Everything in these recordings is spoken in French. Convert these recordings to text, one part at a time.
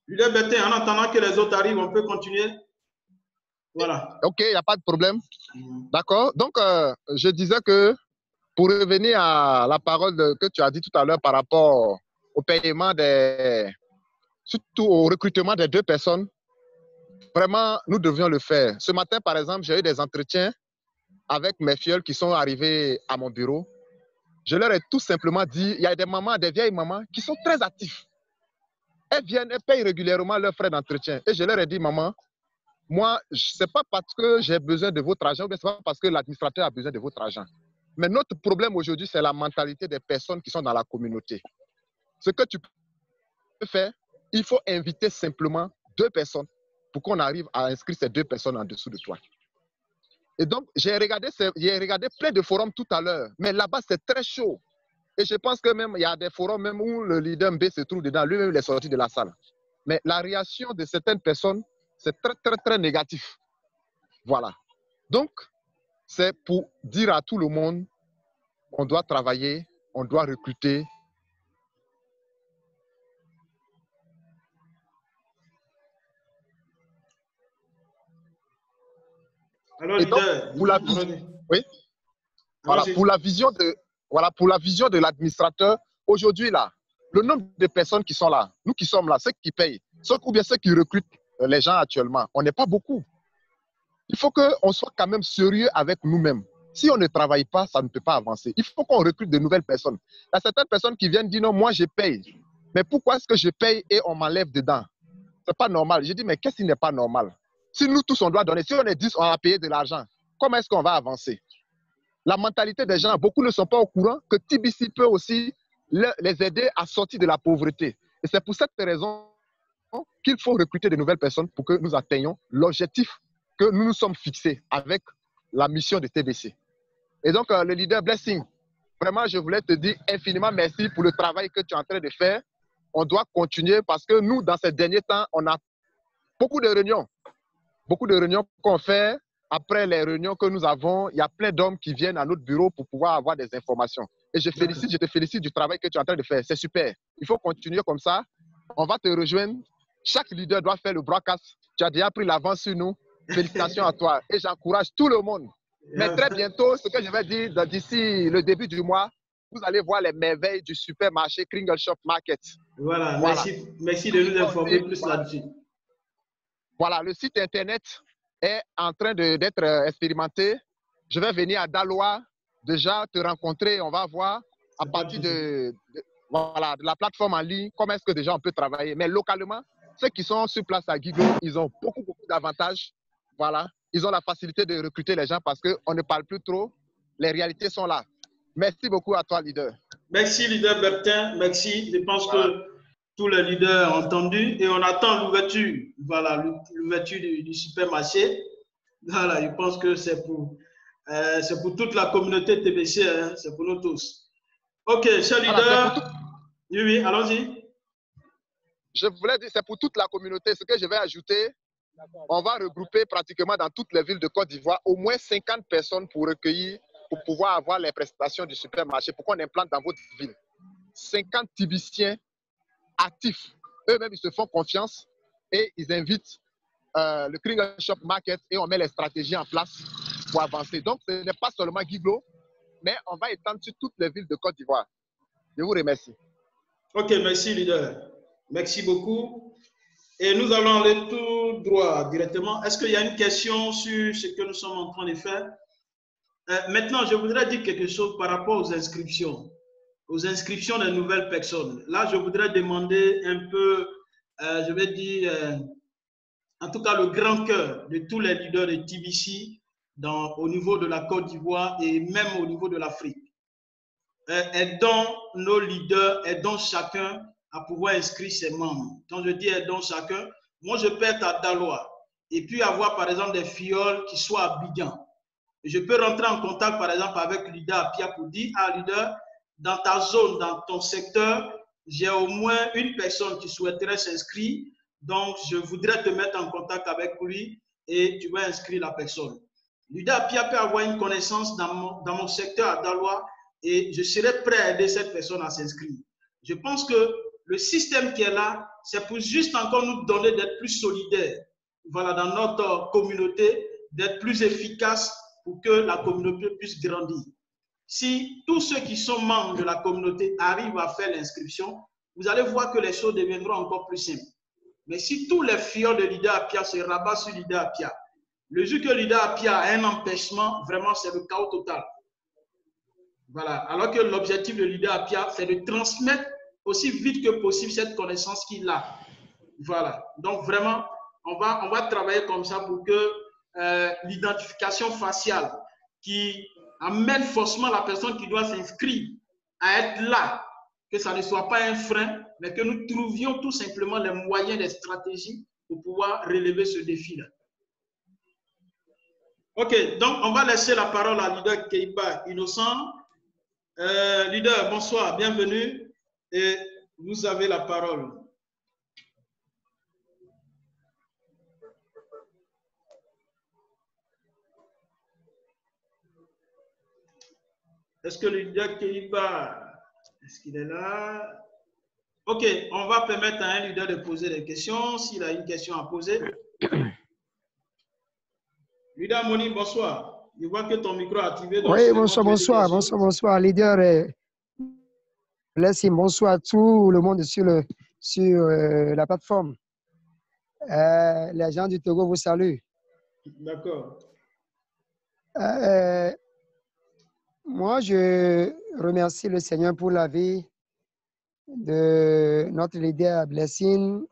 Leader Bertin, en attendant que les autres arrivent, on peut continuer. Voilà. Ok, il n'y a pas de problème. D'accord. Donc, je disais que pour revenir à la parole que tu as dit tout à l'heure par rapport au paiement surtout au recrutement des deux personnes, vraiment, nous devions le faire. Ce matin, par exemple, j'ai eu des entretiens avec mes filles qui sont arrivées à mon bureau. Je leur ai tout simplement dit, il y a des mamans, des vieilles mamans qui sont très actives. Elles viennent, elles payent régulièrement leurs frais d'entretien. Et je leur ai dit, maman, moi, ce n'est pas parce que j'ai besoin de votre argent, ou bien ce n'est pas parce que l'administrateur a besoin de votre argent. Mais notre problème aujourd'hui, c'est la mentalité des personnes qui sont dans la communauté. Ce que tu peux faire, il faut inviter simplement deux personnes pour qu'on arrive à inscrire ces deux personnes en dessous de toi. Et donc, j'ai regardé plein de forums tout à l'heure, mais là-bas, c'est très chaud. Et je pense que même il y a des forums même où le leader B se trouve dedans, lui-même il est sorti de la salle. Mais la réaction de certaines personnes, c'est très, très, très négatif. Voilà. Donc, c'est pour dire à tout le monde, on doit travailler, on doit recruter. Alors, et donc, leader, pour la, oui? Voilà, pour la vision de l'administrateur, aujourd'hui, là, le nombre de personnes qui sont là, nous qui sommes là, ceux qui payent, ou bien ceux qui recrutent les gens actuellement, on n'est pas beaucoup. Il faut qu'on soit quand même sérieux avec nous-mêmes. Si on ne travaille pas, ça ne peut pas avancer. Il faut qu'on recrute de nouvelles personnes. Il y a certaines personnes qui viennent dire non, moi je paye. Mais pourquoi est-ce que je paye et on m'enlève dedans? Ce n'est pas normal. Je dis, mais qu'est-ce qui n'est pas normal? Si nous tous on doit donner, si on est 10, on va payer de l'argent, comment est-ce qu'on va avancer? La mentalité des gens, beaucoup ne sont pas au courant que TBC peut aussi les aider à sortir de la pauvreté. Et c'est pour cette raison qu'il faut recruter de nouvelles personnes pour que nous atteignions l'objectif que nous nous sommes fixés avec la mission de TBC. Et donc, le leader Blessing, vraiment, je voulais te dire infiniment merci pour le travail que tu es en train de faire. On doit continuer parce que nous, dans ces derniers temps, on a beaucoup de réunions qu'on fait. Après les réunions que nous avons, il y a plein d'hommes qui viennent à notre bureau pour pouvoir avoir des informations. Et je te félicite du travail que tu es en train de faire. C'est super. Il faut continuer comme ça. On va te rejoindre. Chaque leader doit faire le broadcast. Tu as déjà pris l'avance sur nous. Félicitations à toi. Et j'encourage tout le monde. Mais très bientôt, ce que je vais dire, d'ici le début du mois, vous allez voir les merveilles du supermarché Kringle Shop Market. Voilà. Merci de nous informer plus là-dessus. Voilà, le site internet est en train d'être expérimenté. Je vais venir à Daloa, déjà te rencontrer. On va voir à partir de la plateforme en ligne, comment est-ce que déjà on peut travailler. Mais localement, ceux qui sont sur place à Guigo, ils ont beaucoup d'avantages. Voilà, ils ont la facilité de recruter les gens parce qu'on ne parle plus trop. Les réalités sont là. Merci beaucoup à toi, leader. Merci, leader Bertin. Merci. Je pense que tous les leaders ont entendu et on attend l'ouverture. Voilà, l'ouverture du supermarché. Voilà, je pense que c'est pour toute la communauté TBC, hein, c'est pour nous tous. Ok, cher leader. Oui, allons-y. Je voulais dire, c'est pour toute la communauté. Ce que je vais ajouter, on va regrouper pratiquement dans toutes les villes de Côte d'Ivoire au moins 50 personnes pour recueillir, pour pouvoir avoir les prestations du supermarché, pour qu'on implante dans votre ville. 50 Tibiciens actifs. Eux-mêmes, ils se font confiance et ils invitent le Kringle Shop Market et on met les stratégies en place pour avancer. Donc, ce n'est pas seulement Guiglo, mais on va étendre sur toutes les villes de Côte d'Ivoire. Je vous remercie. Ok, merci, leader. Merci beaucoup. Et nous allons aller tout droit directement. Est-ce qu'il y a une question sur ce que nous sommes en train de faire? Maintenant, je voudrais dire quelque chose par rapport aux inscriptions de nouvelles personnes. Là, je voudrais demander un peu, je vais dire, en tout cas, le grand cœur de tous les leaders de TBC au niveau de la Côte d'Ivoire et même au niveau de l'Afrique. Aidons nos leaders, aidons chacun à pouvoir inscrire ses membres. Quand je dis aidons chacun, moi, je peux être à Daloa et puis avoir, par exemple, des fioles qui soient à Abidjan. Je peux rentrer en contact, par exemple, avec leader Apia pour dire, ah, leader, dans ta zone, dans ton secteur, j'ai au moins une personne qui souhaiterait s'inscrire. Donc, je voudrais te mettre en contact avec lui et tu vas inscrire la personne. Leader Apia peut avoir une connaissance dans mon secteur à Daloa et je serai prêt à aider cette personne à s'inscrire. Je pense que Le système qui est là, c'est pour juste encore nous donner d'être plus solidaires, voilà, dans notre communauté, d'être plus efficaces pour que la communauté puisse grandir. Si tous ceux qui sont membres de la communauté arrivent à faire l'inscription, vous allez voir que les choses deviendront encore plus simples. Mais si tous les filles de Leader Apia se rabattent sur Leader Apia, le jour que Leader Apia a un empêchement, vraiment c'est le chaos total. Voilà. Alors que l'objectif de Leader Apia, c'est de transmettre aussi vite que possible cette connaissance qu'il a. Voilà. Donc vraiment, on va travailler comme ça pour que l'identification faciale qui amène forcément la personne qui doit s'inscrire à être là, que ça ne soit pas un frein, mais que nous trouvions tout simplement les moyens, les stratégies pour pouvoir relever ce défi-là. Ok, donc on va laisser la parole à Leader Keiba Innocent. Leader, bonsoir, bienvenue et vous avez la parole. Est-ce que Leader Keiba, est-ce qu'il est là? Ok, on va permettre à un leader de poser des questions s'il a une question à poser. Leader Moni, bonsoir. Je vois que ton micro est activé. Oui, bonsoir. Leader Blessing, bonsoir à tout le monde sur la plateforme. Les gens du Togo vous saluent. D'accord. Moi, je remercie le Seigneur pour la vie de notre leader Blessing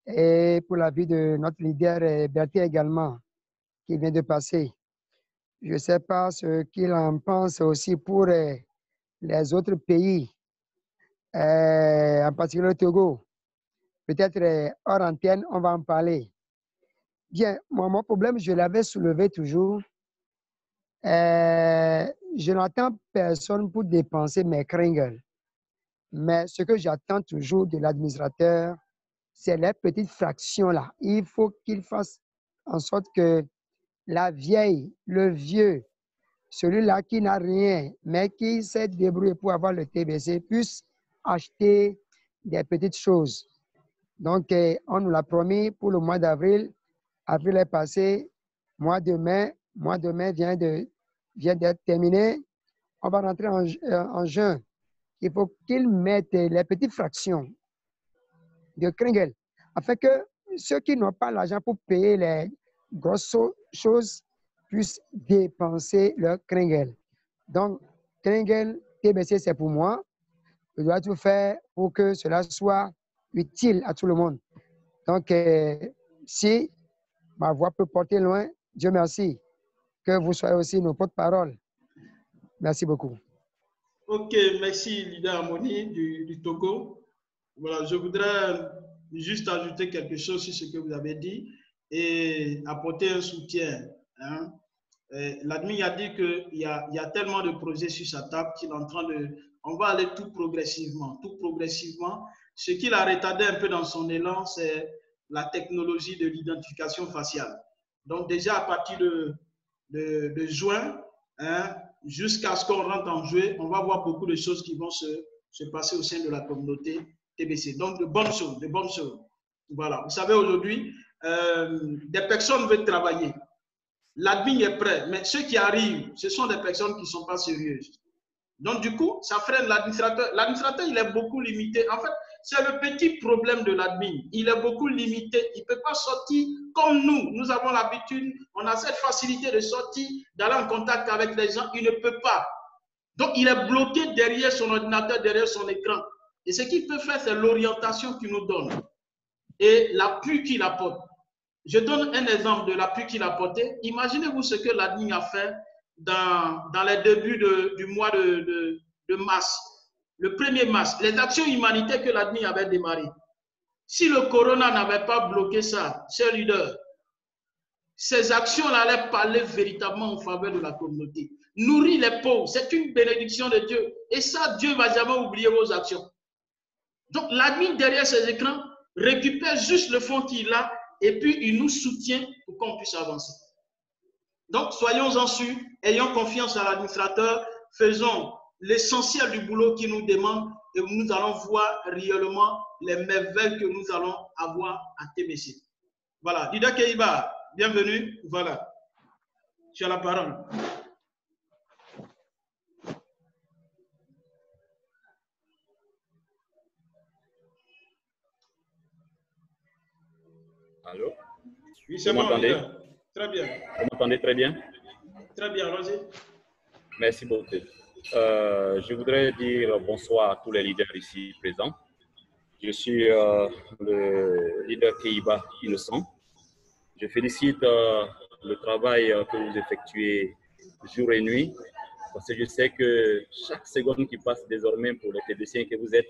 et pour la vie de notre leader Berthier également, qui vient de passer. Je ne sais pas ce qu'il en pense aussi pour les autres pays, en particulier le Togo. Peut-être hors antenne, on va en parler. Bien, moi, mon problème, je l'avais soulevé toujours. Je n'attends personne pour dépenser mes cringles. Mais ce que j'attends toujours de l'administrateur, c'est les petites fractions-là. Il faut qu'il fasse en sorte que la vieille, le vieux, celui-là qui n'a rien, mais qui s'est débrouillé pour avoir le TBC, puisse acheter des petites choses. Donc, on nous l'a promis pour le mois d'avril. Avril est passé. Mois de mai vient d'être terminé. On va rentrer en juin. Il faut qu'ils mettent les petites fractions de Kringle, afin que ceux qui n'ont pas l'argent pour payer les grosses choses puissent dépenser leur Kringle. Donc, Kringle, TBC, c'est pour moi. Je dois tout faire pour que cela soit utile à tout le monde. Donc, si ma voix peut porter loin, Dieu merci. Que vous soyez aussi nos porte-parole. Merci beaucoup. Ok, merci Leader Harmonie du Togo. Voilà, je voudrais juste ajouter quelque chose sur ce que vous avez dit et apporter un soutien. Hein. L'admin a dit qu'il y a tellement de projets sur sa table qu'il est en train de... On va aller tout progressivement, tout progressivement. Ce qu'il a retardé un peu dans son élan, c'est la technologie de l'identification faciale. Donc déjà à partir de juin, hein, jusqu'à ce qu'on rentre en juillet, on va voir beaucoup de choses qui vont se passer au sein de la communauté TBC. Donc de bonnes choses, de bonnes choses. Voilà. Vous savez, aujourd'hui, des personnes veulent travailler. L'admin est prêt, mais ceux qui arrivent, ce sont des personnes qui ne sont pas sérieuses. Donc, du coup, ça freine l'administrateur. L'administrateur, il est beaucoup limité. En fait, c'est le petit problème de l'admin. Il est beaucoup limité. Il ne peut pas sortir comme nous. Nous avons l'habitude, on a cette facilité de sortir, d'aller en contact avec les gens. Il ne peut pas. Donc, il est bloqué derrière son ordinateur, derrière son écran. Et ce qu'il peut faire, c'est l'orientation qu'il nous donne et l'appui qu'il apporte. Je donne un exemple de l'appui qu'il a apporté. Imaginez-vous ce que l'admin a fait dans les débuts du mois de mars, le 1er mars, les actions humanitaires que l'admin avait démarrées. Si le corona n'avait pas bloqué ça, chers leaders, ces actions-là allaient parler véritablement en faveur de la communauté. Nourrir les pauvres, c'est une bénédiction de Dieu. Et ça, Dieu ne va jamais oublier vos actions. Donc, l'admin derrière ces écrans récupère juste le fonds qu'il a et puis il nous soutient pour qu'on puisse avancer. Donc, soyons-en sûrs, ayons confiance à l'administrateur, faisons l'essentiel du boulot qu'il nous demande et nous allons voir réellement les merveilles que nous allons avoir à TBC. Voilà, Dida Keiba, bienvenue. Voilà, tu as la parole. Allô? Oui, c'est bon. Vous m'entendez? Très bien. Vous m'entendez très bien? Très bien, allons-y. Merci beaucoup. Je voudrais dire bonsoir à tous les leaders ici présents. Je suis le leader Keiba Innocent. Je félicite le travail que vous effectuez jour et nuit, parce que je sais que chaque seconde qui passe désormais pour les TBCiens que vous êtes,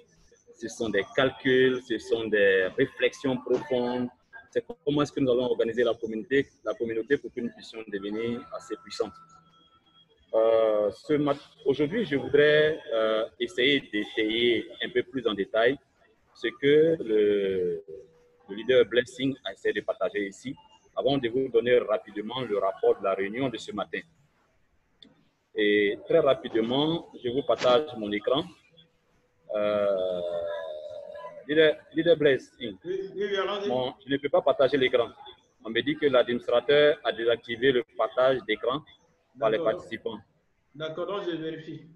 ce sont des calculs, ce sont des réflexions profondes. C'est comment est-ce que nous allons organiser la communauté pour que nous puissions devenir assez puissantes. Aujourd'hui, je voudrais essayer d'étayer un peu plus en détail ce que le leader Blessing a essayé de partager ici, avant de vous donner rapidement le rapport de la réunion de ce matin. Et très rapidement, je vous partage mon écran. Leader Blessing, je ne peux pas partager l'écran. On me dit que l'administrateur a désactivé le partage d'écran par les participants. D'accord, donc je vérifie.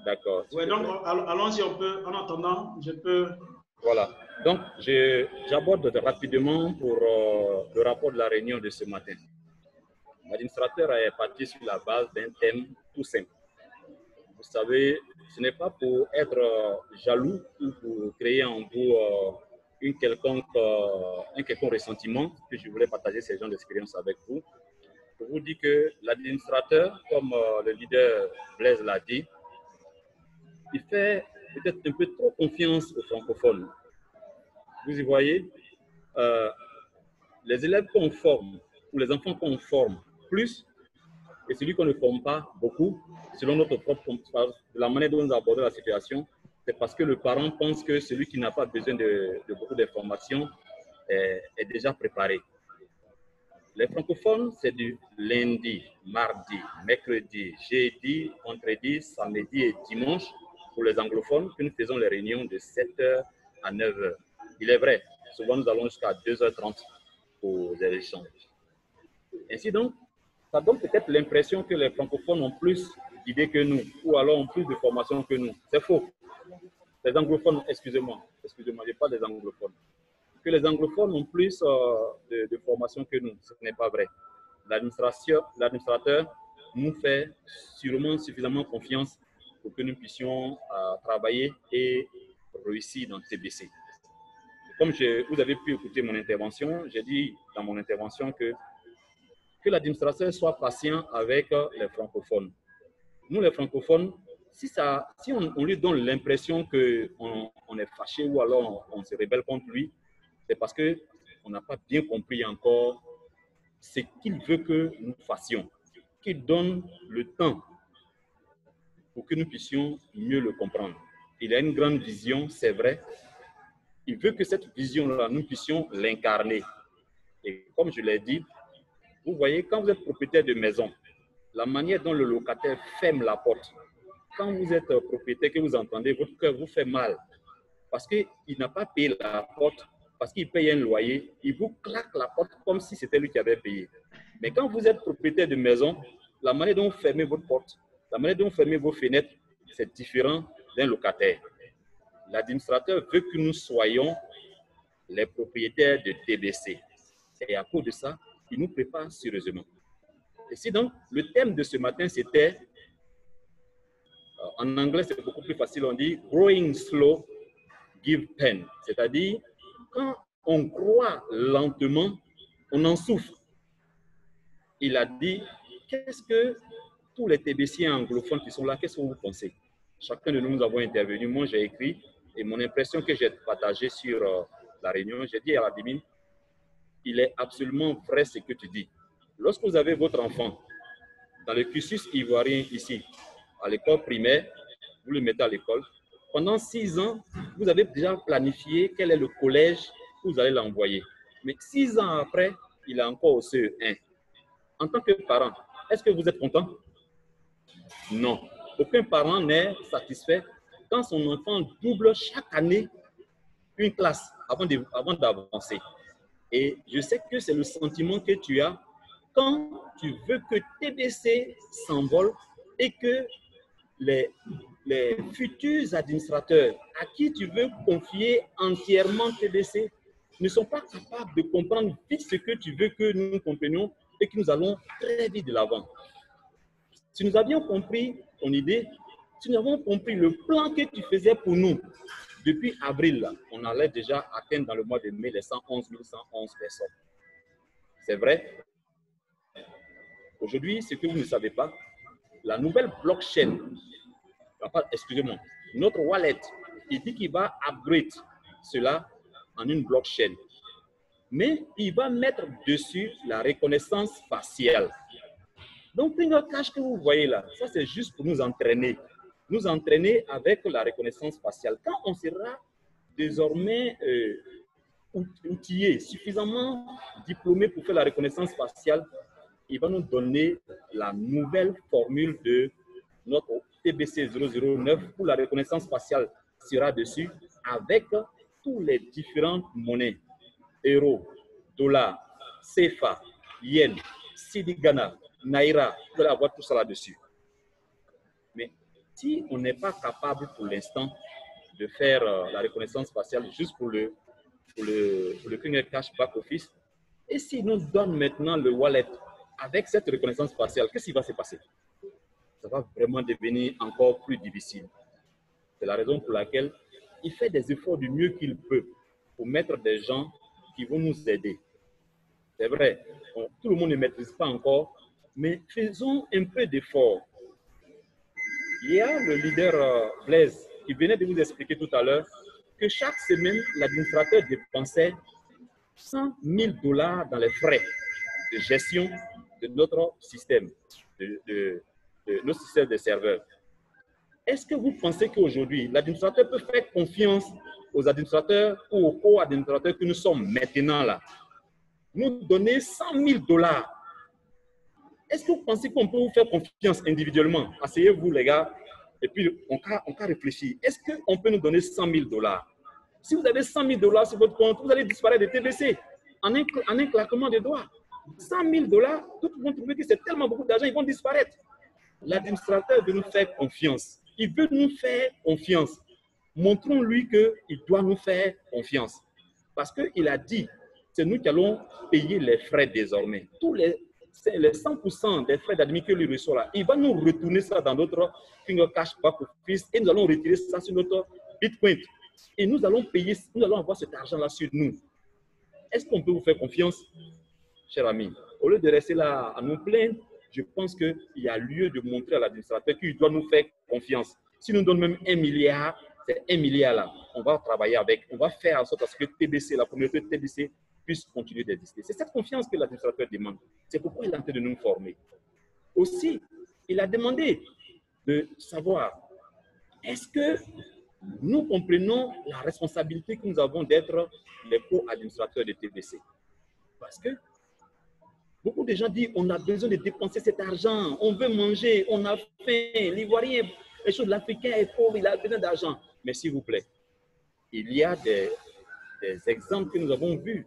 D'accord. Oui, donc allons-y, on peut, en attendant, je peux... Voilà, donc j'aborde rapidement pour le rapport de la réunion de ce matin. L'administrateur est parti sur la base d'un thème tout simple. Vous savez, ce n'est pas pour être jaloux ou pour créer en vous un quelconque ressentiment que je voulais partager ces gens d'expérience avec vous. Je vous dis que l'administrateur, comme le leader Blaise l'a dit, il fait peut-être un peu trop confiance aux francophones. Vous y voyez, les élèves qu'on forme ou les enfants qu'on forme plus et celui qu'on ne forme pas beaucoup, selon notre propre de la manière dont nous abordons la situation, c'est parce que le parent pense que celui qui n'a pas besoin de beaucoup d'informations est déjà préparé. Les francophones, c'est du lundi, mardi, mercredi, jeudi, vendredi, samedi et dimanche. Pour les anglophones, que nous faisons les réunions de 7h à 9h. Il est vrai, souvent nous allons jusqu'à 2h30 pour les échanges. Ainsi donc, ça donne peut-être l'impression que les francophones ont plus d'idées que nous, ou alors ont plus de formation que nous. C'est faux. Les anglophones, excusez-moi, je parle des anglophones. Que les anglophones ont plus de formation que nous, ce n'est pas vrai. L'administrateur nous fait sûrement suffisamment confiance pour que nous puissions travailler et réussir dans TBC. Comme vous avez pu écouter mon intervention, j'ai dit dans mon intervention que l'administrateur soit patient avec les francophones. Nous, les francophones, si on lui donne l'impression qu'on est fâché ou alors on se rebelle contre lui, c'est parce qu'on n'a pas bien compris encore ce qu'il veut que nous fassions, qu'il donne le temps pour que nous puissions mieux le comprendre. Il a une grande vision, c'est vrai. Il veut que cette vision-là, nous puissions l'incarner. Et comme je l'ai dit, vous voyez, quand vous êtes propriétaire de maison, la manière dont le locataire ferme la porte, quand vous êtes propriétaire, que vous entendez, votre cœur vous fait mal parce qu'il n'a pas payé la porte, parce qu'il paye un loyer, il vous claque la porte comme si c'était lui qui avait payé. Mais quand vous êtes propriétaire de maison, la manière dont vous fermez votre porte, la manière dont vous fermez vos fenêtres, c'est différent d'un locataire. L'administrateur veut que nous soyons les propriétaires de TBC. Et à cause de ça, il nous prépare sérieusement. Et si donc, le thème de ce matin, c'était, en anglais, c'est beaucoup plus facile, on dit « growing slow, give pain ». C'est-à-dire, quand on croît lentement, on en souffre. Il a dit, qu'est-ce que tous les TBCiens anglophones qui sont là, qu'est-ce que vous pensez? Chacun de nous avons intervenu. Moi, j'ai écrit et mon impression que j'ai partagée sur la réunion, j'ai dit à l'admin, il est absolument vrai ce que tu dis. Lorsque vous avez votre enfant dans le cursus ivoirien ici, à l'école primaire, vous le mettez à l'école, pendant 6 ans, vous avez déjà planifié quel est le collège où vous allez l'envoyer. Mais 6 ans après, il est encore au CE1. En tant que parent, est-ce que vous êtes content? Non. Aucun parent n'est satisfait quand son enfant double chaque année une classe avant d'avancer. Et je sais que c'est le sentiment que tu as quand tu veux que TBC s'envole et que les futurs administrateurs à qui tu veux confier entièrement TBC ne sont pas capables de comprendre vite ce que tu veux que nous comprenions et que nous allons très vite de l'avant. Si nous avions compris ton idée, si nous avons compris le plan que tu faisais pour nous, depuis avril, là, on allait déjà atteindre dans le mois de mai les 111 111 personnes. C'est vrai. Aujourd'hui, ce que vous ne savez pas, la nouvelle blockchain, excusez-moi, notre wallet, il dit qu'il va upgrade cela en une blockchain. Mais il va mettre dessus la reconnaissance faciale. Donc, Fingercash que vous voyez là, ça c'est juste pour nous entraîner. Nous entraîner avec la reconnaissance faciale. Quand on sera désormais outillé, suffisamment diplômé pour faire la reconnaissance faciale, il va nous donner la nouvelle formule de notre TBC 009 où la reconnaissance faciale sera dessus avec tous les différentes monnaies. Euro, dollar, CFA, yen, Cedi Ghana, Naira, vous allez avoir tout ça là-dessus. Mais si on n'est pas capable pour l'instant de faire la reconnaissance faciale juste pour le Fingercash Back Office, et s'il nous donne maintenant le wallet avec cette reconnaissance faciale, qu'est-ce qui va se passer? Ça va vraiment devenir encore plus difficile. C'est la raison pour laquelle il fait des efforts du mieux qu'il peut pour mettre des gens qui vont nous aider. C'est vrai, tout le monde ne maîtrise pas encore, mais faisons un peu d'effort. Il y a le leader Blaise qui venait de vous expliquer tout à l'heure que chaque semaine, l'administrateur dépensait 100 000 $ dans les frais de gestion de notre système, de nos systèmes de serveurs. Est-ce que vous pensez qu'aujourd'hui, l'administrateur peut faire confiance aux administrateurs ou aux co-administrateurs que nous sommes maintenant là? Nous donner 100 000 $. Est-ce que vous pensez qu'on peut vous faire confiance individuellement? Asseyez-vous les gars, et puis on va réfléchir. Est-ce qu'on peut nous donner 100 000 $? Si vous avez 100 000 $ sur votre compte, vous allez disparaître de TBC en un claquement de doigts. 100 000 $, tout le monde trouve que c'est tellement beaucoup d'argent, ils vont disparaître. L'administrateur veut nous faire confiance. Il veut nous faire confiance. Montrons-lui qu'il doit nous faire confiance. Parce qu'il a dit, c'est nous qui allons payer les frais désormais. Tous les 100% des frais d'admin que lui reçoit là, il va nous retourner ça dans notre Fingercash Back Office et nous allons retirer ça sur notre Bitcoin. Et nous allons payer, nous allons avoir cet argent-là sur nous. Est-ce qu'on peut vous faire confiance, cher ami? Au lieu de rester là à nous plaindre, je pense qu'il y a lieu de montrer à l'administrateur qu'il doit nous faire confiance. Si nous donne même 1 milliard, c'est 1 milliard là. On va travailler avec, on va faire en sorte à ce que TBC, la communauté TBC, puisse continuer d'exister. C'est cette confiance que l'administrateur demande. C'est pourquoi il est en train de nous former. Aussi, il a demandé de savoir, est-ce que nous comprenons la responsabilité que nous avons d'être les co-administrateurs de TBC? Parce que beaucoup de gens disent on a besoin de dépenser cet argent, on veut manger, on a faim, l'Ivoirien, les choses, l'Africain est pauvre, il a besoin d'argent. Mais s'il vous plaît, il y a des exemples que nous avons vus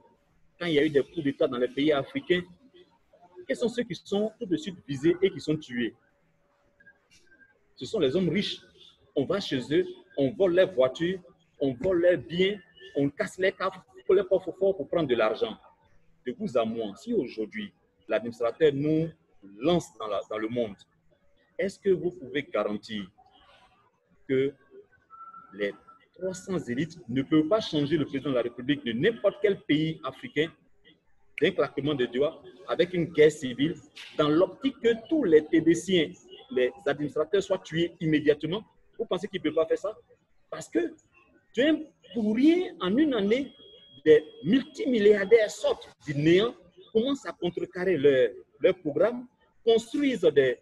quand il y a eu des coups d'État dans les pays africains. Quels sont ceux qui sont tout de suite visés et qui sont tués? Ce sont les hommes riches. On va chez eux, on vole leurs voitures, on vole leurs biens, on casse les coffres forts pour prendre de l'argent. De vous à moi, si aujourd'hui l'administrateur nous lance dans le monde, est-ce que vous pouvez garantir que les 300 élites ne peuvent pas changer le président de la République de n'importe quel pays africain d'un claquement de doigts avec une guerre civile dans l'optique que tous les TBCiens, les administrateurs soient tués immédiatement? Vous pensez qu'ils ne peuvent pas faire ça? Parce que pour rien, en une année, des multimilliardaires sortent du néant, commencent à contrecarrer leur programme, construisent des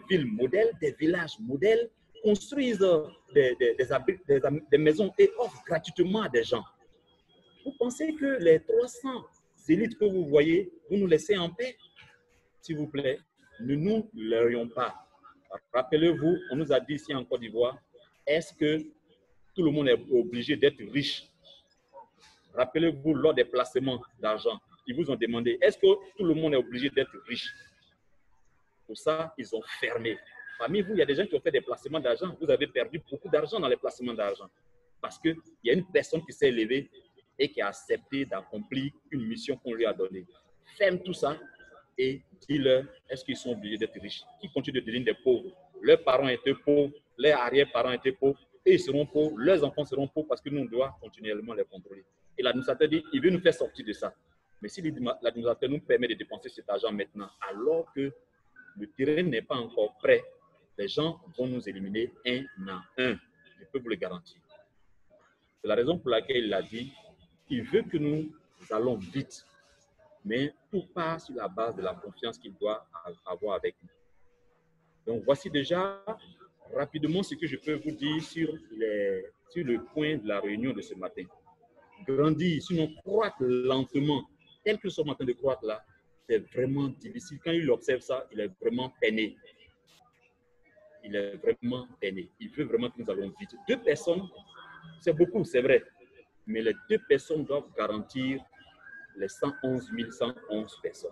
villes modèles, des villages modèles, construisent des maisons et offrent gratuitement à des gens. Vous pensez que les 300 élites que vous voyez, vous nous laissez en paix? S'il vous plaît, ne nous leurrions pas. Rappelez-vous, on nous a dit ici en Côte d'Ivoire, est-ce que tout le monde est obligé d'être riche. Rappelez-vous, lors des placements d'argent, ils vous ont demandé, est-ce que tout le monde est obligé d'être riche? Pour ça, ils ont fermé. Parmi vous, il y a des gens qui ont fait des placements d'argent. Vous avez perdu beaucoup d'argent dans les placements d'argent. Parce qu'il y a une personne qui s'est élevée et qui a accepté d'accomplir une mission qu'on lui a donnée. Ferme tout ça et dis-leur, est-ce qu'ils sont obligés d'être riches? Qui continuent de devenir des pauvres? Leurs parents étaient pauvres, leurs arrière-parents étaient pauvres, et ils seront pauvres, leurs enfants seront pauvres parce que nous, on doit continuellement les contrôler. Et l'administrateur dit, il veut nous faire sortir de ça. Mais si l'administrateur nous permet de dépenser cet argent maintenant, alors que le terrain n'est pas encore prêt, les gens vont nous éliminer un à un. Je peux vous le garantir. C'est la raison pour laquelle il a dit qu'il veut que nous allons vite, mais tout part sur la base de la confiance qu'il doit avoir avec nous. Donc, voici déjà rapidement ce que je peux vous dire sur le point de la réunion de ce matin. Grandir, sinon croître lentement, tel que nous sommes en train de croître là, c'est vraiment difficile. Quand il observe ça, il est vraiment peiné. Il est vraiment peiné. Il veut vraiment que nous allons vite. 2 personnes, c'est beaucoup, c'est vrai. Mais les 2 personnes doivent garantir les 111 111 personnes.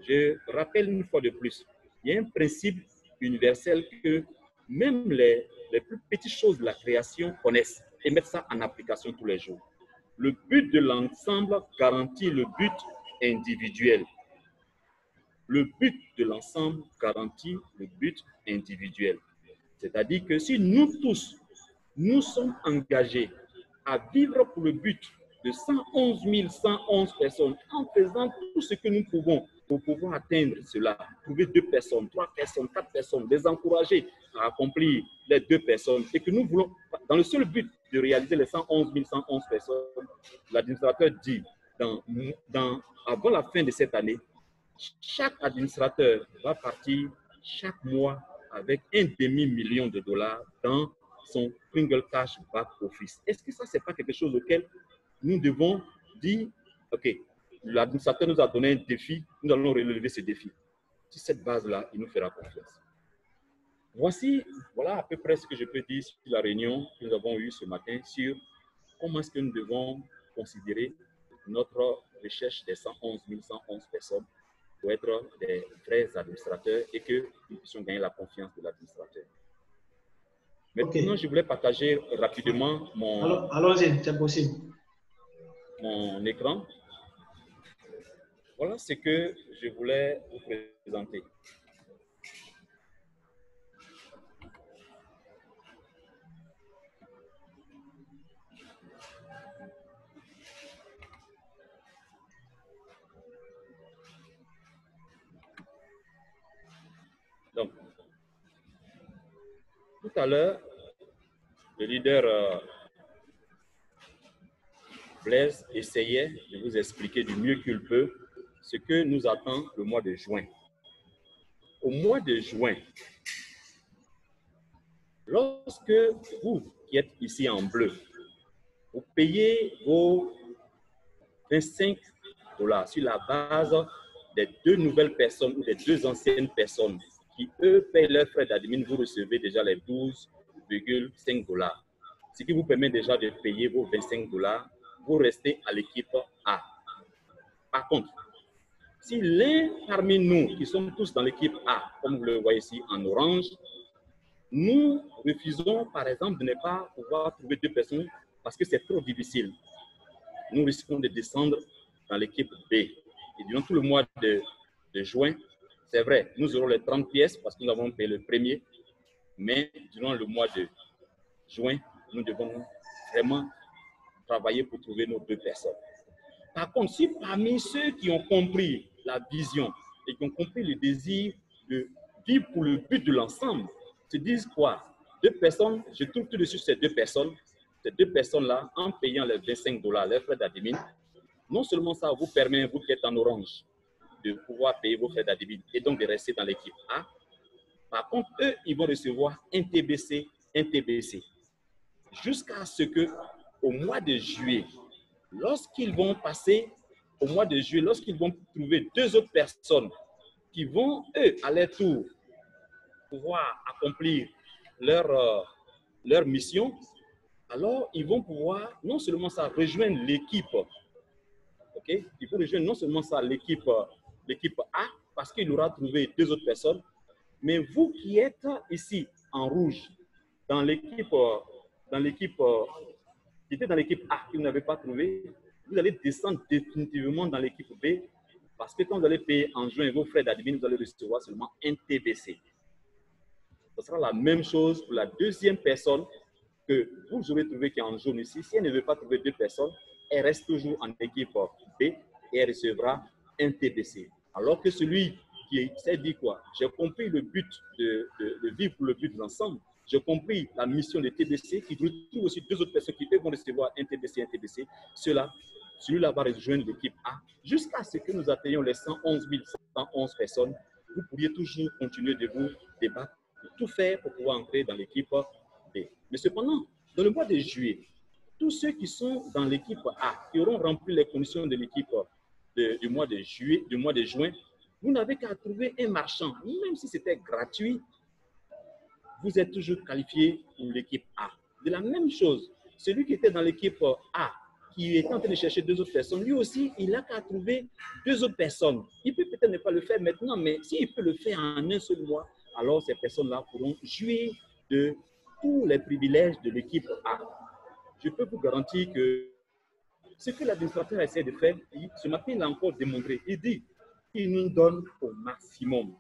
Je rappelle une fois de plus, il y a un principe universel que même les plus petites choses de la création connaissent et mettent ça en application tous les jours. Le but de l'ensemble garantit le but individuel. Le but de l'ensemble garantit le but individuel. C'est-à-dire que si nous tous, nous sommes engagés à vivre pour le but de 111 111 personnes en faisant tout ce que nous pouvons pour pouvoir atteindre cela, trouver 2 personnes, 3 personnes, 4 personnes, les encourager à accomplir les 2 personnes et que nous voulons, dans le seul but de réaliser les 111 111 personnes, l'administrateur dit, avant la fin de cette année, chaque administrateur va partir chaque mois avec $1,5 million dans son Pringle Cash Back Office. Est-ce que ça, ce n'est pas quelque chose auquel nous devons dire, OK, l'administrateur nous a donné un défi, nous allons relever ce défi. Sur cette base-là, il nous fera confiance. Voilà à peu près ce que je peux dire sur la réunion que nous avons eue ce matin sur comment est-ce que nous devons considérer notre recherche des 111 111 personnes pour être des vrais administrateurs et que nous puissions gagner la confiance de l'administrateur. Maintenant, je voulais partager rapidement Allons-y, c'est possible. Mon écran. Voilà ce que je voulais vous présenter. Donc, tout à l'heure, le leader Blaise essayait de vous expliquer du mieux qu'il peut ce que nous attend le mois de juin. Au mois de juin, lorsque vous qui êtes ici en bleu, vous payez vos $25 sur la base des 2 nouvelles personnes ou des 2 anciennes personnes qui, eux, payent leurs frais d'admin, vous recevez déjà les $12,5. Ce qui vous permet déjà de payer vos $25, vous restez à l'équipe A. Par contre, si l'un parmi nous, qui sommes tous dans l'équipe A, comme vous le voyez ici en orange, nous refusons, par exemple, de ne pas pouvoir trouver 2 personnes parce que c'est trop difficile. Nous risquons de descendre dans l'équipe B. Et durant tout le mois de juin, c'est vrai, nous aurons les 30 pièces parce que nous avons payé le premier, mais durant le mois de juin, nous devons vraiment travailler pour trouver nos 2 personnes. Par contre, si parmi ceux qui ont compris la vision et qui ont compris le désir de vivre pour le but de l'ensemble, se disent quoi? 2 personnes, je trouve tout de suite ces 2 personnes, là, en payant les $25, les frais d'admin, non seulement ça vous permet, vous qui êtes en orange, de pouvoir payer vos frais d'admin et donc de rester dans l'équipe A. Par contre, eux, ils vont recevoir un TBC, jusqu'à ce que au mois de juillet, lorsqu'ils vont passer au mois de juillet, lorsqu'ils vont trouver 2 autres personnes qui vont, eux, à leur tour, pouvoir accomplir leur mission, alors ils vont pouvoir non seulement ça rejoindre l'équipe, ok? Il faut rejoindre non seulement ça l'équipe A, parce qu'il aura trouvé 2 autres personnes, mais vous qui êtes ici en rouge, dans l'équipe qui était dans l'équipe A, que vous n'avez pas trouvé, vous allez descendre définitivement dans l'équipe B, parce que quand vous allez payer en juin vos frais d'admin, vous allez recevoir seulement un TBC. Ce sera la même chose pour la deuxième personne que vous aurez trouvé qui est en jaune ici. Si elle ne veut pas trouver 2 personnes, elle reste toujours en équipe B et elle recevra un TBC. Alors que celui qui s'est dit quoi? J'ai compris le but de vivre pour le but de l'ensemble. J'ai compris la mission de TBC qui retrouve aussi 2 autres personnes qui vont recevoir un TBC, celui-là va rejoindre l'équipe A jusqu'à ce que nous atteignions les 111 111 personnes. Vous pourriez toujours continuer de vous débattre, de tout faire pour pouvoir entrer dans l'équipe B. Mais cependant, dans le mois de juillet, tous ceux qui sont dans l'équipe A, qui auront rempli les conditions de l'équipe du mois de juin, vous n'avez qu'à trouver un marchand, même si c'était gratuit, vous êtes toujours qualifié pour l'équipe A. De la même chose, celui qui était dans l'équipe A, qui est en train de chercher 2 autres personnes, lui aussi, il n'a qu'à trouver 2 autres personnes. Il peut peut-être ne pas le faire maintenant, mais s'il peut le faire en un seul mois, alors ces personnes-là pourront jouir de tous les privilèges de l'équipe A. Je peux vous garantir que ce que l'administrateur essaie de faire, ce matin, il a encore démontré. Il dit qu'il nous donne au maximum.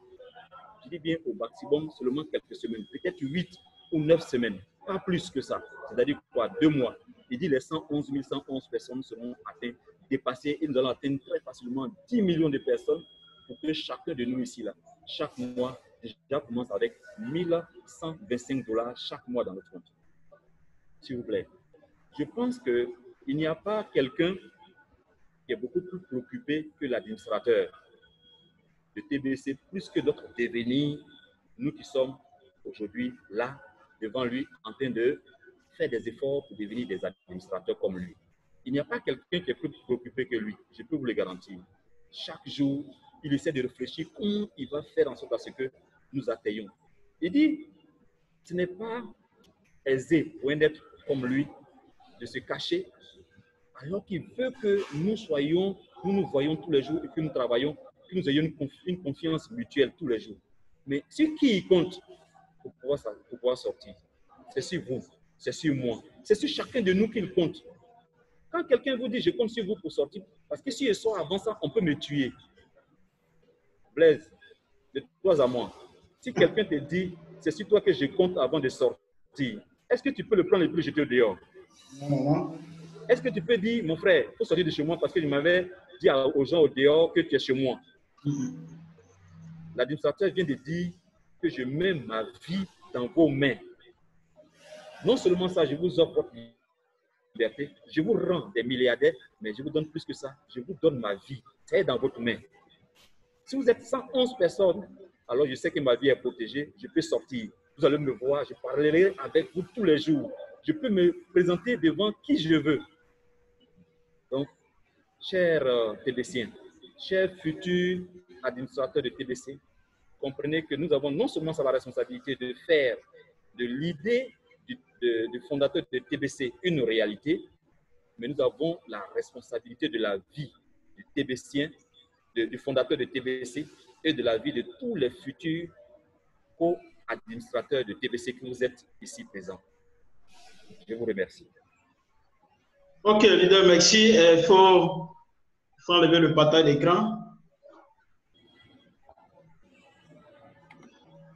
Je dis bien au maximum, seulement quelques semaines, peut-être 8 ou 9 semaines, pas plus que ça. C'est-à-dire quoi, 2 mois. Il dit les 111 111 personnes seront atteintes, dépassées, et nous allons atteindre très facilement 10 millions de personnes pour que chacun de nous ici, là, chaque mois, déjà commence avec 1125 $ chaque mois dans notre compte. S'il vous plaît. Je pense qu'il n'y a pas quelqu'un qui est beaucoup plus préoccupé que l'administrateur de TBC, plus que d'autres devenir, nous qui sommes aujourd'hui là, devant lui, en train de faire des efforts pour devenir des administrateurs comme lui. Il n'y a pas quelqu'un qui est plus préoccupé que lui, je peux vous le garantir. Chaque jour, il essaie de réfléchir comment il va faire en sorte à ce que nous atteignions. Il dit, ce n'est pas aisé pour un être comme lui de se cacher, alors qu'il veut que nous nous voyons tous les jours et que nous travaillons, que nous ayons une confiance mutuelle tous les jours. Mais c'est qui compte pour pouvoir sortir? C'est sur vous, c'est sur moi, c'est sur chacun de nous qu'il compte. Quand quelqu'un vous dit, je compte sur vous pour sortir, parce que si je sors avant ça, on peut me tuer. Blaise, de toi à moi, si quelqu'un te dit, c'est sur toi que je compte avant de sortir, est-ce que tu peux le prendre et puis le jeter dehors? Non. Est-ce que tu peux dire, mon frère, il faut sortir de chez moi parce que je m'avais dit aux gens au dehors que tu es chez moi? L'administrateur vient de dire que je mets ma vie dans vos mains. Non seulement ça, je vous offre votre liberté, je vous rends des milliardaires, mais je vous donne plus que ça, je vous donne ma vie. C'est dans votre main. Si vous êtes 111 personnes, alors je sais que ma vie est protégée, je peux sortir. Vous allez me voir, je parlerai avec vous tous les jours. Je peux me présenter devant qui je veux. Donc, chers TBCiens, chers futurs administrateurs de TBC, comprenez que nous avons non seulement la responsabilité de faire de l'idée du fondateur de TBC une réalité, mais nous avons la responsabilité de la vie du TBCien, du fondateur de TBC et de la vie de tous les futurs co-administrateurs de TBC que vous êtes ici présents. Je vous remercie. Ok, leader, merci. Il faut enlever le partage d'écran.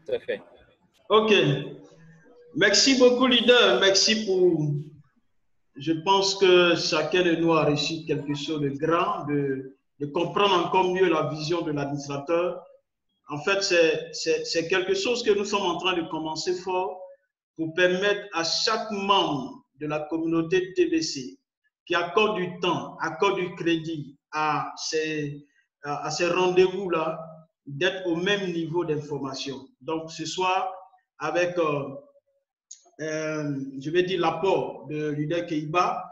C'est fait. Ok. Merci beaucoup, leader. Merci pour... Je pense que chacun de nous a réussi quelque chose de grand, de comprendre encore mieux la vision de l'administrateur. En fait, c'est quelque chose que nous sommes en train de commencer fort pour permettre à chaque membre de la communauté TBC qui accorde du temps, accorde du crédit à ces rendez-vous-là, d'être au même niveau d'information. Donc, ce soir, avec, je vais dire, l'apport de leader Keiba,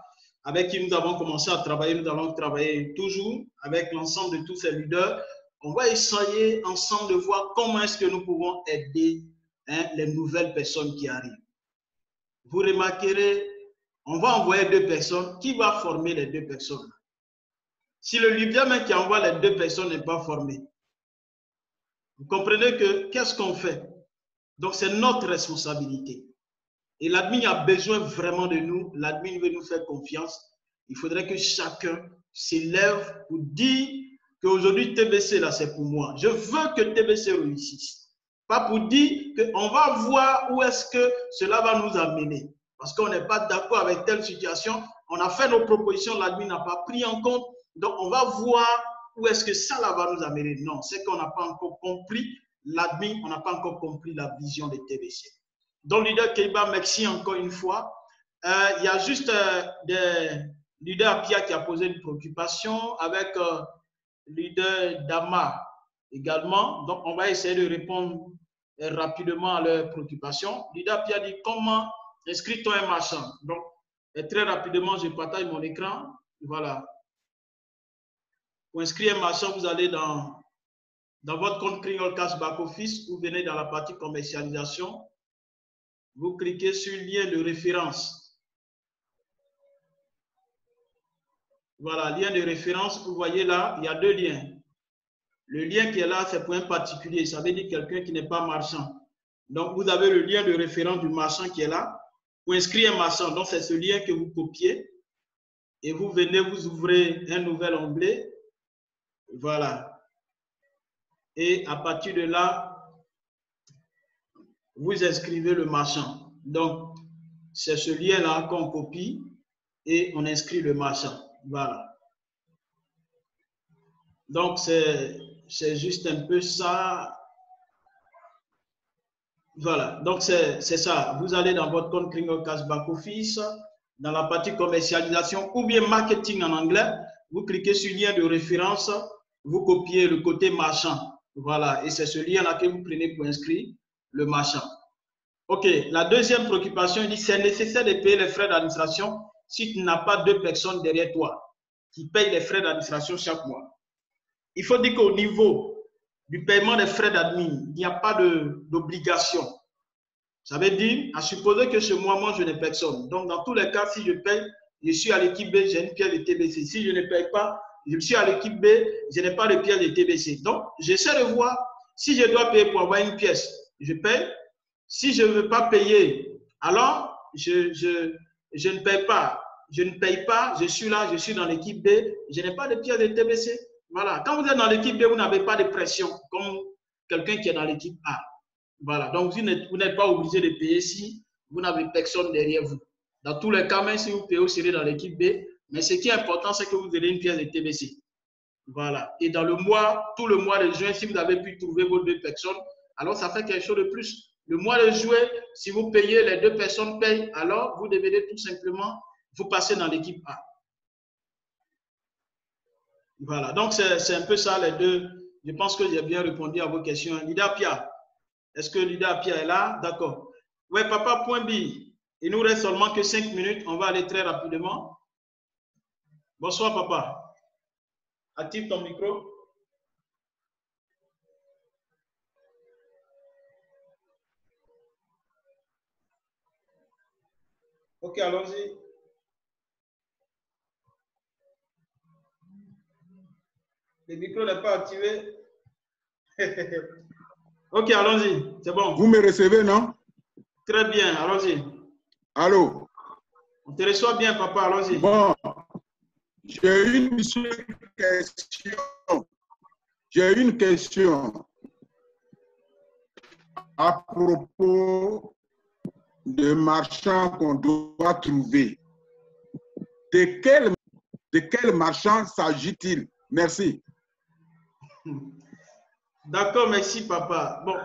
avec qui nous avons commencé à travailler, nous allons travailler toujours avec l'ensemble de tous ces leaders. On va essayer ensemble de voir comment est-ce que nous pouvons aider les nouvelles personnes qui arrivent. Vous remarquerez on va envoyer 2 personnes. Qui va former les 2 personnes? Si le Libyen même qui envoie les 2 personnes n'est pas formé, vous comprenez que qu'est-ce qu'on fait? Donc, c'est notre responsabilité. Et l'admin a besoin vraiment de nous. L'admin veut nous faire confiance. Il faudrait que chacun s'élève pour dire qu'aujourd'hui, TBC, là, c'est pour moi. Je veux que TBC réussisse. Pas pour dire qu'on va voir où est-ce que cela va nous amener. Parce qu'on n'est pas d'accord avec telle situation. On a fait nos propositions, l'admin n'a pas pris en compte. Donc, on va voir où est-ce que ça là, va nous amener. Non, c'est qu'on n'a pas encore compris l'admin, on n'a pas encore compris la vision de TBC. Donc, leader Keiba, merci encore une fois. Il y a juste des leader Pia qui a posé une préoccupation avec leader Dama également. Donc, on va essayer de répondre rapidement à leurs préoccupations. Leader Pia dit comment inscrit-on un marchand? Donc, très rapidement, je partage mon écran. Voilà. Pour inscrire un marchand, vous allez dans votre compte Criol Cash Back Office, vous venez dans la partie commercialisation. Vous cliquez sur le lien de référence. Voilà, lien de référence, vous voyez là, il y a 2 liens. Le lien qui est là, c'est pour un particulier, ça veut dire quelqu'un qui n'est pas marchand. Donc, vous avez le lien de référence du marchand qui est là. Pour inscrire un marchand, donc c'est ce lien que vous copiez et vous venez, vous ouvrez un nouvel onglet. Voilà. Et à partir de là, vous inscrivez le marchand. Donc, c'est ce lien-là qu'on copie et on inscrit le marchand. Voilà. Donc, c'est juste un peu ça. Voilà. Donc, c'est ça. Vous allez dans votre compte Criol Cash Back Office, dans la partie commercialisation ou bien marketing en anglais. Vous cliquez sur lien de référence, vous copiez le côté marchand. Voilà. Et c'est ce lien-là que vous prenez pour inscrire le marchand. OK. La deuxième préoccupation, il dit c'est nécessaire de payer les frais d'administration si tu n'as pas 2 personnes derrière toi qui payent les frais d'administration chaque mois. Il faut dire qu'au niveau du paiement des frais d'admin, il n'y a pas d'obligation. Ça veut dire, à supposer que chez moi, je n'ai personne. Donc, dans tous les cas, si je paye, je suis à l'équipe B, j'ai une pièce de TBC. Si je ne paye pas, je suis à l'équipe B, je n'ai pas de pièce de TBC. Donc, j'essaie de voir si je dois payer pour avoir une pièce, je paye. Si je ne veux pas payer, alors je ne paye pas. Je ne paye pas, je suis là, je suis dans l'équipe B, je n'ai pas de pièce de TBC. Voilà. Quand vous êtes dans l'équipe B, vous n'avez pas de pression comme quelqu'un qui est dans l'équipe A. Voilà. Donc, vous n'êtes pas obligé de payer si vous n'avez personne derrière vous. Dans tous les cas, même si vous payez, vous serez dans l'équipe B. Mais ce qui est important, c'est que vous ayez une pièce de TBC. Voilà. Et dans le mois, tout le mois de juin, si vous avez pu trouver vos 2 personnes, alors ça fait quelque chose de plus. Le mois de juillet, si vous payez, les 2 personnes payent, alors vous devez tout simplement vous passer dans l'équipe A. Voilà, donc c'est un peu ça les 2. Je pense que j'ai bien répondu à vos questions. Lida Pia, est-ce que Lida Pia est là? D'accord. Oui, papa, point B. Il nous reste seulement que 5 minutes. On va aller très rapidement. Bonsoir, papa. Active ton micro. Ok, allons-y. Le micro n'est pas activé. Ok, allons-y. C'est bon. Vous me recevez, non? Très bien, allons-y. Allô? On te reçoit bien, papa, allons-y. Bon, j'ai une seule question. J'ai une question à propos de marchands qu'on doit trouver. De quel marchand s'agit-il? Merci. D'accord, merci, papa. Bon,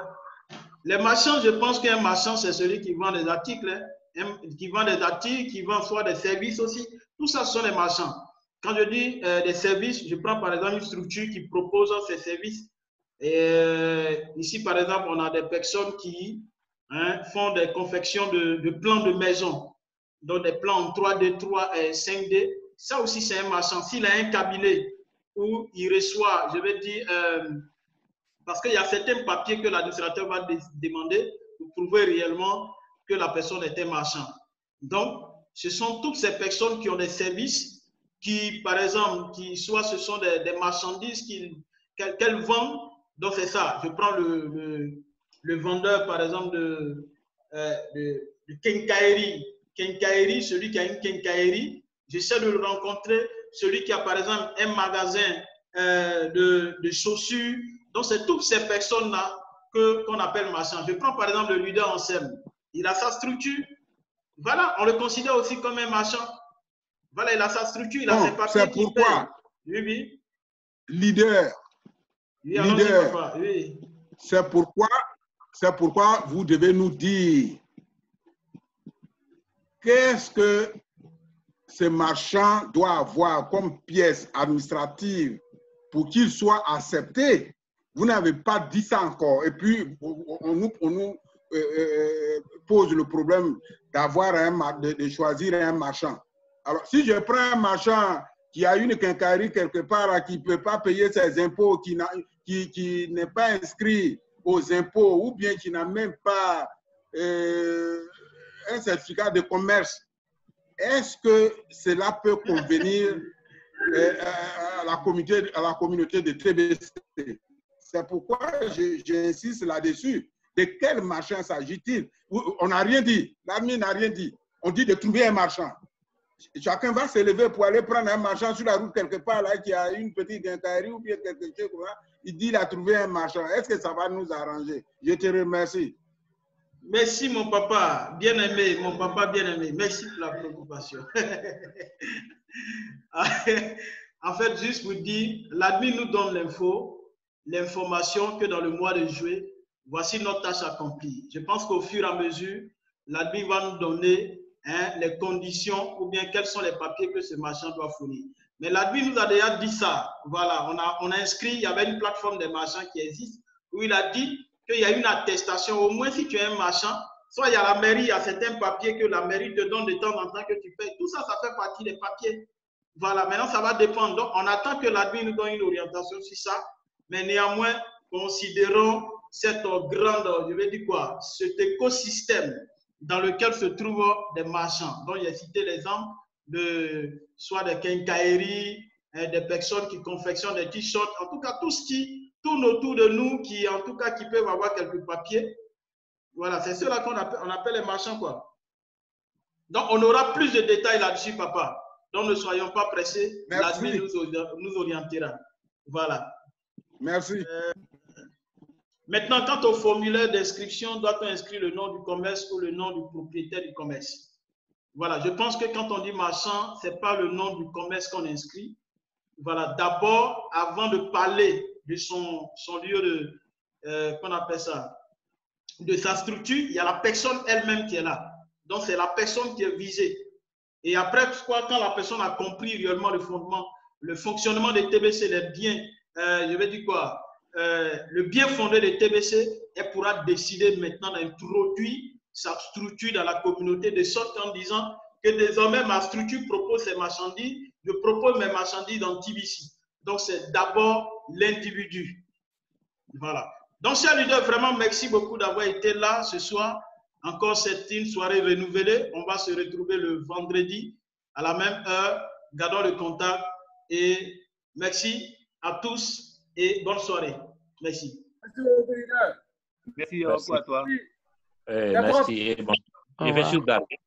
les marchands, je pense qu'un marchand, c'est celui qui vend des articles, hein, qui vend des articles, qui vend soit des services aussi. Tout ça sont les marchands. Quand je dis des services, je prends par exemple une structure qui propose ces services. Et, ici, par exemple, on a des personnes qui font des confections de plans de maison. Donc, des plans en 3D, 3 et 5D. Ça aussi, c'est un marchand. S'il a un cabinet où il reçoit, je vais dire, parce qu'il y a certains papiers que l'administrateur va demander pour prouver réellement que la personne est un marchand. Donc, ce sont toutes ces personnes qui ont des services, qui, par exemple, soit ce sont des marchandises qu'elles vendent. Donc, c'est ça. Je prends le vendeur, par exemple, de quincaillerie. Quincaillerie, celui qui a une quincaillerie, j'essaie de le rencontrer. Celui qui a, par exemple, un magasin de chaussures. Donc, c'est toutes ces personnes-là qu'on appelle marchand. Je prends, par exemple, le leader en SEM. Il a sa structure. Voilà, on le considère aussi comme un marchand. Voilà, il a sa structure, il a ses papiers. C'est pourquoi, oui, oui. Leader, Oui, leader, oui. c'est pourquoi vous devez nous dire qu'est-ce que ce marchand doit avoir comme pièce administrative pour qu'il soit accepté. Vous n'avez pas dit ça encore. Et puis, on nous pose le problème de choisir un marchand. Alors, si je prends un marchand qui a une quincaillerie quelque part, qui ne peut pas payer ses impôts, qui n'est pas inscrit aux impôts, ou bien qui n'a même pas un certificat de commerce, est-ce que cela peut convenir à la communauté de TBC? C'est pourquoi j'insiste là-dessus. De quel marchand s'agit-il? On n'a rien dit. L'admin n'a rien dit. On dit de trouver un marchand. Chacun va se lever pour aller prendre un marchand sur la route quelque part là, qui a une petite quincaillerie ou bien quelque chose comme ça. Il dit qu'il a trouvé un marchand. Est-ce que ça va nous arranger? Je te remercie. Merci mon papa bien-aimé, mon papa bien-aimé. Merci pour la préoccupation. En fait, juste pour dire, l'admin nous donne l'information que dans le mois de juillet, voici notre tâche accomplie. Je pense qu'au fur et à mesure, l'admin va nous donner les conditions ou bien quels sont les papiers que ce marchand doit fournir. Mais l'admin nous a déjà dit ça. Voilà, on a inscrit, il y avait une plateforme des marchands qui existe où il a dit qu'il y a une attestation. Au moins, si tu es un marchand, soit il y a la mairie, il y a certains papiers que la mairie te donne de temps en temps que tu payes. Tout ça, ça fait partie des papiers. Voilà, maintenant, ça va dépendre. Donc, on attend que l'admin nous donne une orientation sur ça. Mais néanmoins, considérons cette grande, je vais dire quoi, cet écosystème dans lequel se trouvent des marchands. Donc, j'ai cité l'exemple de soit des quincailleries, des personnes qui confectionnent des t-shirts, en tout cas, tout ce qui tourne autour de nous, qui en tout cas, qui peuvent avoir quelques papiers. Voilà, c'est ceux-là qu'on appelle les marchands, quoi. Donc, on aura plus de détails là-dessus, papa. Donc, ne soyons pas pressés. L'admin nous orientera. Voilà. Merci. Maintenant, quant au formulaire d'inscription, doit-on inscrire le nom du commerce ou le nom du propriétaire du commerce? Voilà, je pense que quand on dit marchand, ce n'est pas le nom du commerce qu'on inscrit. Voilà, d'abord, avant de parler de son lieu de, qu'on appelle ça, de sa structure, il y a la personne elle-même qui est là. Donc, c'est la personne qui est visée. Et après, quand la personne a compris réellement le fonctionnement des TBC, les biens, je vais dire quoi, le bien fondé des TBC, elle pourra décider maintenant d'introduire sa structure dans la communauté, de sorte en disant que désormais ma structure propose ses marchandises, je propose mes marchandises dans TBC. Donc, c'est d'abord l'individu. Voilà. Donc, chers leaders, vraiment, merci beaucoup d'avoir été là ce soir. Encore, c'est une soirée renouvelée. On va se retrouver le vendredi à la même heure. Gardons le contact et merci à tous et bonne soirée. Merci. Merci beaucoup à toi. Merci. Et bon. Je vais juste garder.